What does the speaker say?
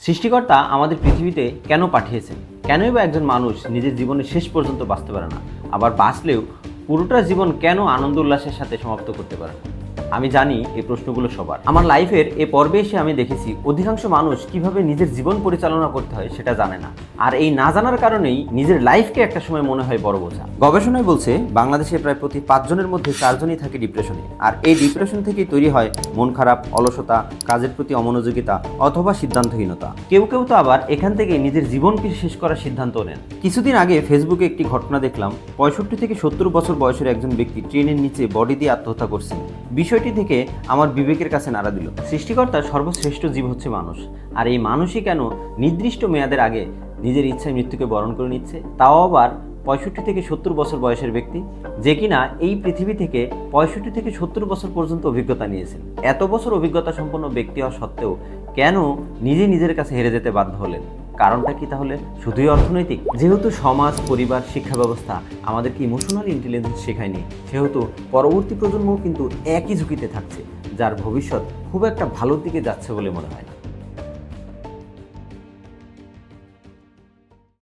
সৃষ্টিকর্তা আমাদের পৃথিবীতে কেন পাঠিয়েছেন? কেনই বা একজন মানুষ নিজের জীবনের শেষ পর্যন্ত বাঁচতে পারে না? আবার বাঁচলেও পুরোটা জীবন কেন আনন্দ উল্লাসের সাথে সমাপ্ত করতে পারে না? আমি জানি এই প্রশ্নগুলো সবার। আমার লাইফের এ পর্বে এসে আমি দেখেছি অধিকাংশ মানুষ কিভাবে নিজের জীবন পরিচালনা করতে হয় সেটা জানে না। আর এই না জানার কারণেই নিজের লাইফকে একটা সময় মনে হয় বড় বোঝা। গবেষণায় বলছে বাংলাদেশে প্রায় প্রতি 5 জনের মধ্যে 4 জনই থাকে ডিপ্রেশনে। আর এই ডিপ্রেশন থেকেই তৈরি হয় মন খারাপ, অলসতা, কাজের প্রতি অমনোযোগিতা অথবা সিদ্ধান্তহীনতা। কেউ কেউ তো আবার এখান থেকে নিজের জীবনকে শেষ করার সিদ্ধান্ত নেন। কিছুদিন আগে ফেসবুকে একটি ঘটনা দেখলাম। 65 থেকে 70 বছর বয়সের একজন ব্যক্তি ট্রেনের নিচে বডি দিয়ে আত্মহত্যা করছেন। বিষয়টি থেকে আমার বিবেকের কাছে নাড়া দিল। সৃষ্টিকর্তার সর্বশ্রেষ্ঠ জীব হচ্ছে মানুষ, আর এই মানুষই কেন নির্দিষ্ট মেয়াদের আগে নিজের ইচ্ছায় মৃত্যুকে বরণ করে নিচ্ছে, তাও আবার 65 থেকে 70 বছর বয়সের ব্যক্তি, যে কিনা এই পৃথিবী থেকে 65 থেকে 70 বছর পর্যন্ত অভিজ্ঞতা নিয়েছেন। এত বছর অভিজ্ঞতা সম্পন্ন ব্যক্তি হওয়া সত্ত্বেও কেন নিজের কাছে হেরে যেতে বাধ্য হলেন? কারণটা কি তাহলে শুধুই অর্থনৈতিক? যেহেতু সমাজ, পরিবার, শিক্ষা ব্যবস্থা আমাদেরকে ইমোশনাল ইন্টেলিজেন্স শেখায়নি, সেহেতু পরবর্তী প্রজন্মও কিন্তু একই ঝুঁকিতে থাকছে, যার ভবিষ্যৎ খুব একটা ভালোর দিকে যাচ্ছে বলে মনে হয় না।